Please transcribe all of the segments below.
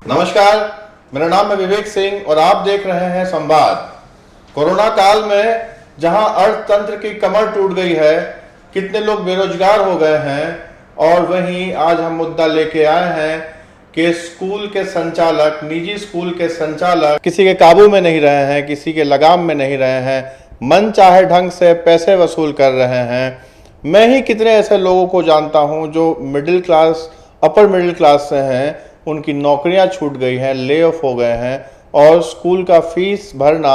नमस्कार, मेरा नाम है विवेक सिंह और आप देख रहे हैं संवाद। कोरोना काल में जहां अर्थतंत्र की कमर टूट गई है, कितने लोग बेरोजगार हो गए हैं, और वहीं आज हम मुद्दा लेके आए हैं कि स्कूल के संचालक, निजी स्कूल के संचालक किसी के काबू में नहीं रहे हैं, किसी के लगाम में नहीं रहे हैं, मन चाहे ढंग से पैसे वसूल कर रहे हैं। मैं ही कितने ऐसे लोगों को जानता हूं जो middle class, upper middle class से हैं, उनकी नौकरियां छूट गई हैं, ले ऑफ हो गए हैं और स्कूल का फीस भरना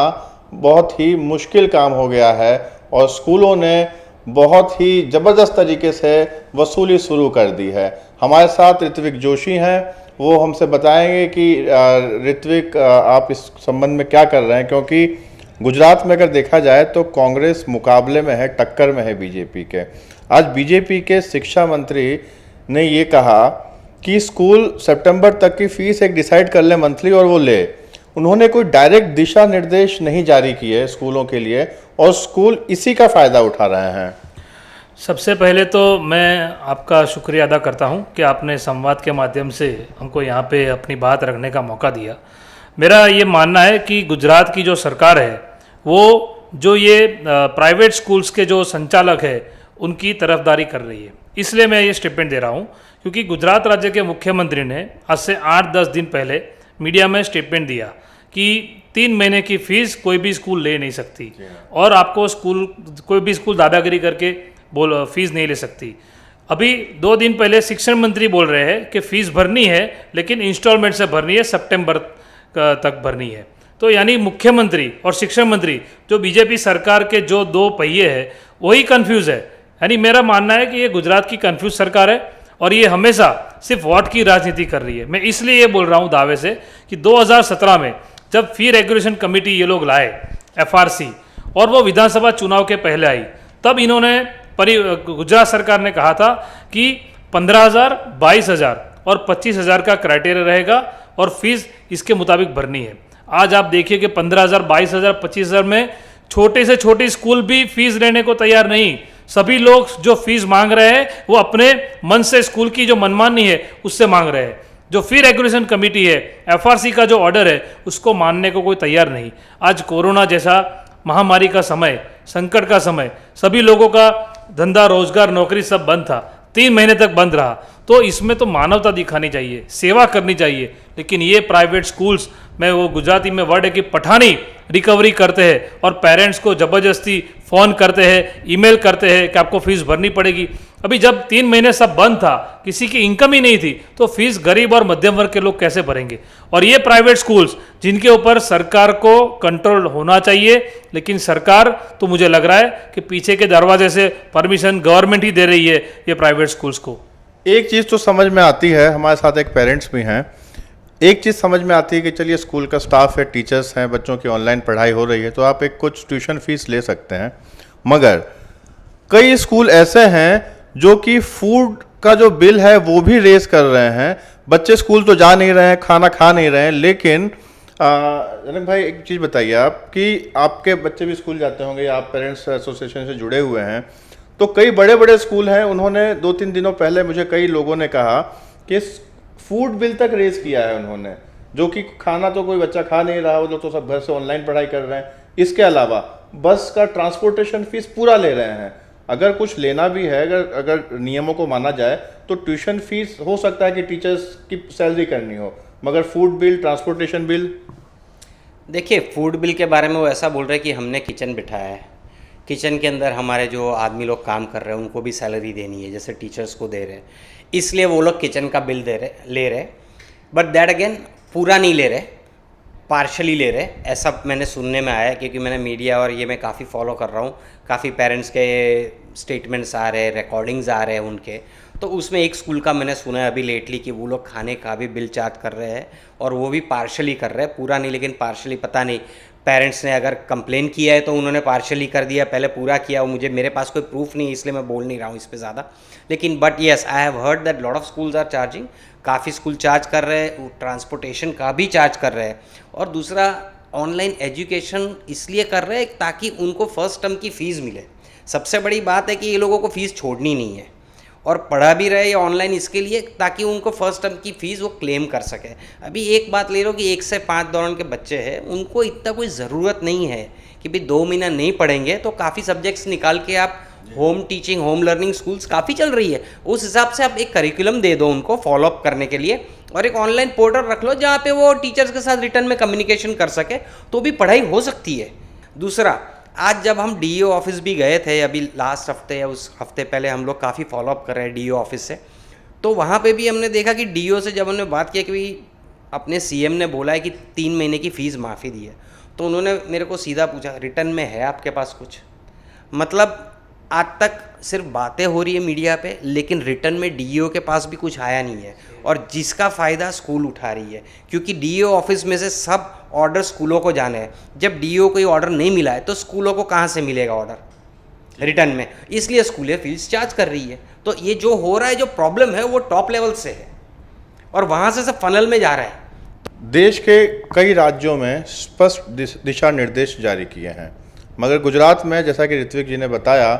बहुत ही मुश्किल काम हो गया है और स्कूलों ने बहुत ही ज़बरदस्त तरीके से वसूली शुरू कर दी है। हमारे साथ ऋत्विक जोशी हैं, वो हमसे बताएंगे कि ऋत्विक, आप इस संबंध में क्या कर रहे हैं, क्योंकि गुजरात में अगर देखा जाए तो कांग्रेस मुकाबले में है, टक्कर में है बीजेपी के। आज बीजेपी के शिक्षा मंत्री ने ये कहा कि स्कूल सितंबर तक की फीस एक डिसाइड कर ले मंथली और वो ले। उन्होंने कोई डायरेक्ट दिशा निर्देश नहीं जारी किए स्कूलों के लिए और स्कूल इसी का फ़ायदा उठा रहे हैं। सबसे पहले तो मैं आपका शुक्रिया अदा करता हूं कि आपने संवाद के माध्यम से हमको यहाँ पे अपनी बात रखने का मौका दिया। मेरा ये मानना है कि गुजरात की जो सरकार है वो जो ये प्राइवेट स्कूल्स के जो संचालक है उनकी तरफदारी कर रही है, इसलिए मैं ये स्टेटमेंट दे रहा हूँ। क्योंकि गुजरात राज्य के मुख्यमंत्री ने आज से 8-10 दिन पहले मीडिया में स्टेटमेंट दिया कि 3 महीने की फीस कोई भी स्कूल ले नहीं सकती और आपको कोई भी स्कूल दादागिरी करके फीस नहीं ले सकती। अभी 2 दिन पहले शिक्षण मंत्री बोल रहे हैं कि फीस भरनी है लेकिन इंस्टॉलमेंट से भरनी है, सितंबर तक भरनी है। तो यानी मुख्यमंत्री और शिक्षण मंत्री जो बीजेपी सरकार के जो 2 पहिए हैं वही कंफ्यूज है। यानी मेरा मानना है कि ये गुजरात की कंफ्यूज सरकार है और ये हमेशा सिर्फ वोट की राजनीति कर रही है। मैं इसलिए ये बोल रहा हूँ दावे से कि 2017 में जब फी रेगुलेशन कमेटी ये लोग लाए FRC और वो विधानसभा चुनाव के पहले आई, तब इन्होंने गुजरात सरकार ने कहा था कि 15,000, 22,000 और 25,000 का क्राइटेरिया रहेगा और फीस इसके मुताबिक भरनी है। आज आप देखिए कि 15,000, 22,000, 25,000 में छोटे से छोटी स्कूल भी फीस लेने को तैयार नहीं। सभी लोग जो फीस मांग रहे हैं वो अपने मन से, स्कूल की जो मनमानी है उससे मांग रहे हैं। जो फी रेगुलेशन कमेटी है, FRC का जो ऑर्डर है उसको मानने को कोई तैयार नहीं। आज कोरोना जैसा महामारी का समय, संकट का समय, सभी लोगों का धंधा, रोजगार, नौकरी सब बंद था, 3 महीने तक बंद रहा। तो इसमें तो मानवता दिखानी चाहिए, सेवा करनी चाहिए। लेकिन ये प्राइवेट स्कूल्स में, वो गुजराती में वर्ड है कि पठानी रिकवरी करते हैं और पेरेंट्स को ज़बरदस्ती फ़ोन करते हैं, ईमेल करते हैं कि आपको फ़ीस भरनी पड़ेगी। अभी जब 3 महीने सब बंद था, किसी की इनकम ही नहीं थी, तो फीस गरीब और मध्यम वर्ग के लोग कैसे भरेंगे। और ये प्राइवेट स्कूल्स जिनके ऊपर सरकार को कंट्रोल होना चाहिए, लेकिन सरकार तो मुझे लग रहा है कि पीछे के दरवाजे से परमिशन गवर्नमेंट ही दे रही है ये प्राइवेट स्कूल्स को। एक चीज़ तो समझ में आती है, हमारे साथ एक पेरेंट्स भी हैं, एक चीज़ समझ में आती है कि चलिए स्कूल का स्टाफ है, टीचर्स हैं, बच्चों की ऑनलाइन पढ़ाई हो रही है तो आप एक कुछ ट्यूशन फीस ले सकते हैं। मगर कई स्कूल ऐसे हैं जो कि फूड का जो बिल है वो भी रेस कर रहे हैं। बच्चे स्कूल तो जा नहीं रहे हैं, खाना खा नहीं रहे हैं, लेकिन जनक भाई एक चीज़ बताइए आप कि आपके बच्चे भी स्कूल जाते होंगे या आप पेरेंट्स एसोसिएशन से जुड़े हुए हैं, तो कई बड़े बड़े स्कूल हैं, उन्होंने 2-3 दिनों पहले मुझे कई लोगों ने कहा कि फूड बिल तक रेस किया है उन्होंने, जो कि खाना तो कोई बच्चा खा नहीं रहा, वो लोग तो सब घर से ऑनलाइन पढ़ाई कर रहे हैं। इसके अलावा बस का ट्रांसपोर्टेशन फीस पूरा ले रहे हैं। अगर कुछ लेना भी है, अगर नियमों को माना जाए तो ट्यूशन फीस हो सकता है कि टीचर्स की सैलरी करनी हो, मगर फूड बिल, ट्रांसपोर्टेशन बिल। देखिए, फूड बिल के बारे में वो ऐसा बोल रहे हैं कि हमने किचन बिठाया है, किचन के अंदर हमारे जो आदमी लोग काम कर रहे हैं उनको भी सैलरी देनी है, जैसे टीचर्स को दे रहे हैं, इसलिए वो लोग किचन का बिल ले रहे। बट दैट अगेन पूरा नहीं ले रहे, पार्शली ले रहे, ऐसा मैंने सुनने में आया। क्योंकि मैंने मीडिया और ये मैं काफ़ी फॉलो कर रहा हूँ, काफ़ी पेरेंट्स के स्टेटमेंट्स आ रहे हैं, रिकॉर्डिंग्स आ रहे हैं उनके। तो उसमें एक स्कूल का मैंने सुना है अभी लेटली कि वो लोग खाने का भी बिल चार्ज कर रहे हैं और वो भी पार्शली कर रहे हैं, पूरा नहीं, लेकिन पार्शली। पता नहीं पेरेंट्स ने अगर कंप्लेन किया है तो उन्होंने पार्शली कर दिया, पहले पूरा किया। वो मेरे पास कोई प्रूफ नहीं, इसलिए मैं बोल नहीं रहा हूँ इस पर ज़्यादा। लेकिन but yes, I have heard that lot of schools are charging, काफ़ी स्कूल चार्ज कर रहे हैं, ट्रांसपोर्टेशन का भी चार्ज कर रहे हैं। और दूसरा, ऑनलाइन एजुकेशन इसलिए कर रहे हैं ताकि उनको फर्स्ट टर्म की फ़ीस मिले। सबसे बड़ी बात है कि ये लोगों को फ़ीस छोड़नी नहीं है और पढ़ा भी रहे ऑनलाइन इसके लिए ताकि उनको फर्स्ट टर्म की फ़ीस वो क्लेम कर सके। अभी एक बात ले लो कि 1 से 5 दौरान के बच्चे हैं, उनको इतना कोई ज़रूरत नहीं है कि भाई 2 महीना नहीं पढ़ेंगे तो काफ़ी सब्जेक्ट्स निकाल के आप home teaching, home learning schools काफ़ी चल रही है, उस हिसाब से आप एक करिकुलम दे दो उनको फॉलोअप करने के लिए, और एक ऑनलाइन पोर्टल रख लो जहाँ पे वो टीचर्स के साथ रिटर्न में कम्युनिकेशन कर सके, तो भी पढ़ाई हो सकती है। दूसरा, आज जब हम डीईओ ऑफिस भी गए थे, अभी लास्ट हफ्ते या उस हफ्ते पहले हम लोग काफ़ी फॉलोअप कर रहे हैं डीईओ ऑफिस से, तो वहाँ पे भी हमने देखा कि डीईओ से जब हमने बात किया कि भाई अपने सीएम ने बोला है कि 3 महीने की फ़ीस माफ़ी दी है, तो उन्होंने मेरे को सीधा पूछा रिटर्न में है आपके पास कुछ? मतलब आज तक सिर्फ बातें हो रही है मीडिया पे, लेकिन रिटर्न में डीईओ के पास भी कुछ आया नहीं है, और जिसका फ़ायदा स्कूल उठा रही है, क्योंकि डीईओ ऑफिस में से सब ऑर्डर स्कूलों को जाने हैं। जब डीईओ को ऑर्डर नहीं मिला है तो स्कूलों को कहाँ से मिलेगा ऑर्डर रिटर्न में, इसलिए स्कूलें फीस चार्ज कर रही है। तो ये जो हो रहा है, जो प्रॉब्लम है वो टॉप लेवल से है और वहाँ से सब फनल में जा रहा है। देश के कई राज्यों में स्पष्ट दिशा निर्देश जारी किए हैं, मगर गुजरात में जैसा कि ऋत्विक जी ने बताया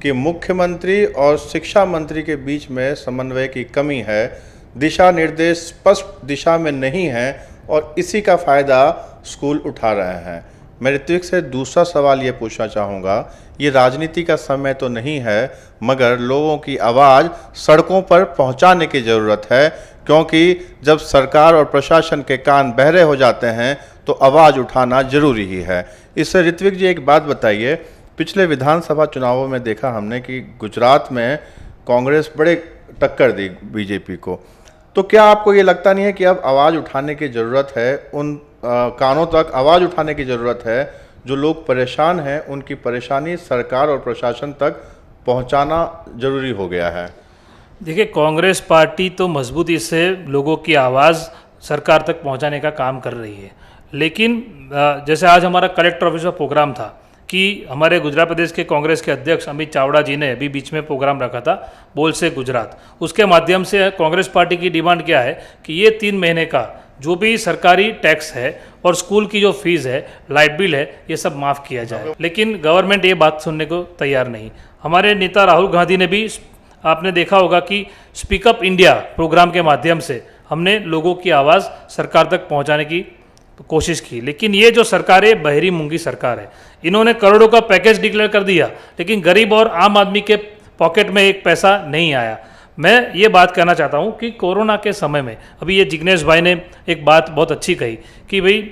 कि मुख्यमंत्री और शिक्षा मंत्री के बीच में समन्वय की कमी है, दिशा निर्देश स्पष्ट दिशा में नहीं है और इसी का फ़ायदा स्कूल उठा रहे हैं। मैं ऋत्विक से दूसरा सवाल ये पूछना चाहूँगा, ये राजनीति का समय तो नहीं है, मगर लोगों की आवाज़ सड़कों पर पहुँचाने की ज़रूरत है, क्योंकि जब सरकार और प्रशासन के कान बहरे हो जाते हैं तो आवाज़ उठाना ज़रूरी ही है। इससे ऋत्विक जी एक बात बताइए, पिछले विधानसभा चुनावों में देखा हमने कि गुजरात में कांग्रेस बड़े टक्कर दी बीजेपी को, तो क्या आपको ये लगता नहीं है कि अब आवाज़ उठाने की ज़रूरत है, उन कानों तक आवाज़ उठाने की ज़रूरत है जो लोग परेशान हैं, उनकी परेशानी सरकार और प्रशासन तक पहुंचाना ज़रूरी हो गया है? देखिए, कांग्रेस पार्टी तो मजबूती से लोगों की आवाज़ सरकार तक पहुंचाने का काम कर रही है, लेकिन जैसे आज हमारा कलेक्टर ऑफिस का प्रोग्राम था कि हमारे गुजरात प्रदेश के कांग्रेस के अध्यक्ष अमित चावड़ा जी ने अभी बीच में प्रोग्राम रखा था बोल से गुजरात, उसके माध्यम से कांग्रेस पार्टी की डिमांड क्या है कि ये 3 महीने का जो भी सरकारी टैक्स है और स्कूल की जो फीस है, लाइट बिल है, ये सब माफ़ किया जाए। लेकिन गवर्नमेंट ये बात सुनने को तैयार नहीं। हमारे नेता राहुल गांधी ने भी, आपने देखा होगा कि स्पीकअप इंडिया प्रोग्राम के माध्यम से हमने लोगों की आवाज़ सरकार तक पहुंचाने की कोशिश की, लेकिन ये जो सरकार है बहरी मूंगी सरकार है। इन्होंने करोड़ों का पैकेज डिक्लेयर कर दिया, लेकिन गरीब और आम आदमी के पॉकेट में एक पैसा नहीं आया। मैं ये बात कहना चाहता हूँ कि कोरोना के समय में, अभी ये जिग्नेश भाई ने एक बात बहुत अच्छी कही कि भाई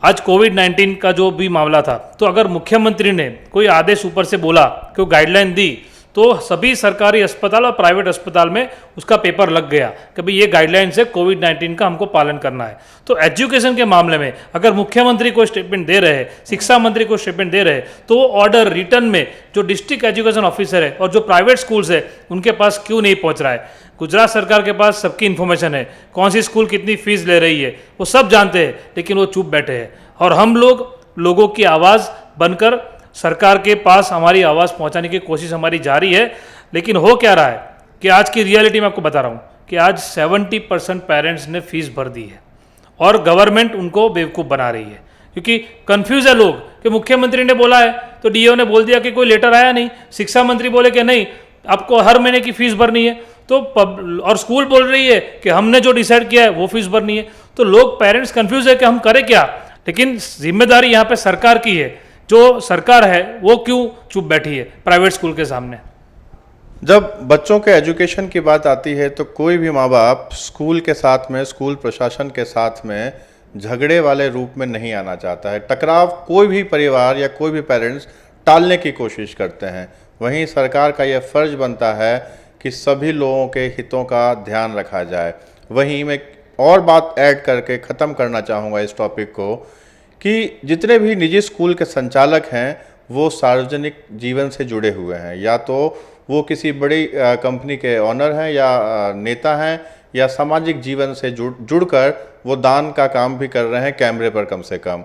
आज कोविड-19 का जो भी मामला था, तो अगर मुख्यमंत्री ने कोई आदेश ऊपर से बोला, कोई गाइडलाइन दी, तो सभी सरकारी अस्पताल और प्राइवेट अस्पताल में उसका पेपर लग गया कि भाई ये गाइडलाइन से कोविड-19 का हमको पालन करना है। तो एजुकेशन के मामले में अगर मुख्यमंत्री को स्टेटमेंट दे रहे, शिक्षा मंत्री को स्टेटमेंट दे रहे, तो वो ऑर्डर रिटर्न में जो डिस्ट्रिक्ट एजुकेशन ऑफिसर है और जो प्राइवेट स्कूल्स है उनके पास क्यों नहीं पहुँच रहा है? गुजरात सरकार के पास सबकी इन्फॉर्मेशन है, कौन सी स्कूल कितनी फीस ले रही है, वो सब जानते हैं, लेकिन वो चुप बैठे हैं। और हम लोगों की आवाज़ बनकर सरकार के पास हमारी आवाज़ पहुंचाने की कोशिश हमारी जारी है। लेकिन हो क्या रहा है कि आज की रियलिटी मैं आपको बता रहा हूं कि आज 70% पेरेंट्स ने फीस भर दी है और गवर्नमेंट उनको बेवकूफ़ बना रही है, क्योंकि कंफ्यूज है लोग कि मुख्यमंत्री ने बोला है तो डीओ ने बोल दिया कि कोई लेटर आया नहीं, शिक्षा मंत्री बोले कि नहीं आपको हर महीने की फीस भरनी है, तो और स्कूल बोल रही है कि हमने जो डिसाइड किया है वो फीस भरनी है। तो लोग पेरेंट्स कंफ्यूज है कि हम करें क्या, लेकिन जिम्मेदारी यहाँ पे सरकार की है। जो सरकार है वो क्यों चुप बैठी है प्राइवेट स्कूल के सामने? जब बच्चों के एजुकेशन की बात आती है तो कोई भी माँ बाप स्कूल के साथ में, स्कूल प्रशासन के साथ में झगड़े वाले रूप में नहीं आना चाहता है। टकराव कोई भी परिवार या कोई भी पेरेंट्स टालने की कोशिश करते हैं। वहीं सरकार का यह फर्ज बनता है कि सभी लोगों के हितों का ध्यान रखा जाए। वहीं मैं और बात ऐड करके ख़त्म करना चाहूँगा इस टॉपिक को कि जितने भी निजी स्कूल के संचालक हैं वो सार्वजनिक जीवन से जुड़े हुए हैं, या तो वो किसी बड़ी कंपनी के ऑनर हैं या नेता हैं, या सामाजिक जीवन से जुड़कर वो दान का काम भी कर रहे हैं, कैमरे पर कम से कम।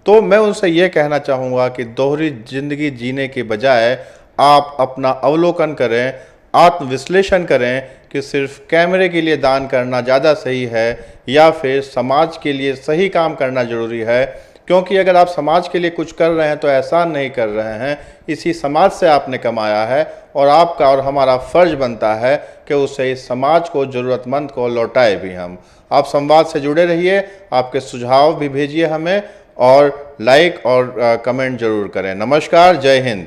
तो मैं उनसे ये कहना चाहूँगा कि दोहरी जिंदगी जीने के बजाय आप अपना अवलोकन करें, आत्मविश्लेषण करें कि सिर्फ कैमरे के लिए दान करना ज़्यादा सही है या फिर समाज के लिए सही काम करना ज़रूरी है। क्योंकि अगर आप समाज के लिए कुछ कर रहे हैं तो एहसान नहीं कर रहे हैं, इसी समाज से आपने कमाया है और आपका और हमारा फ़र्ज बनता है कि उसे इस समाज को, ज़रूरतमंद को लौटाए भी हम। आप संवाद से जुड़े रहिए, आपके सुझाव भी भेजिए हमें और लाइक और कमेंट ज़रूर करें। नमस्कार, जय हिंद।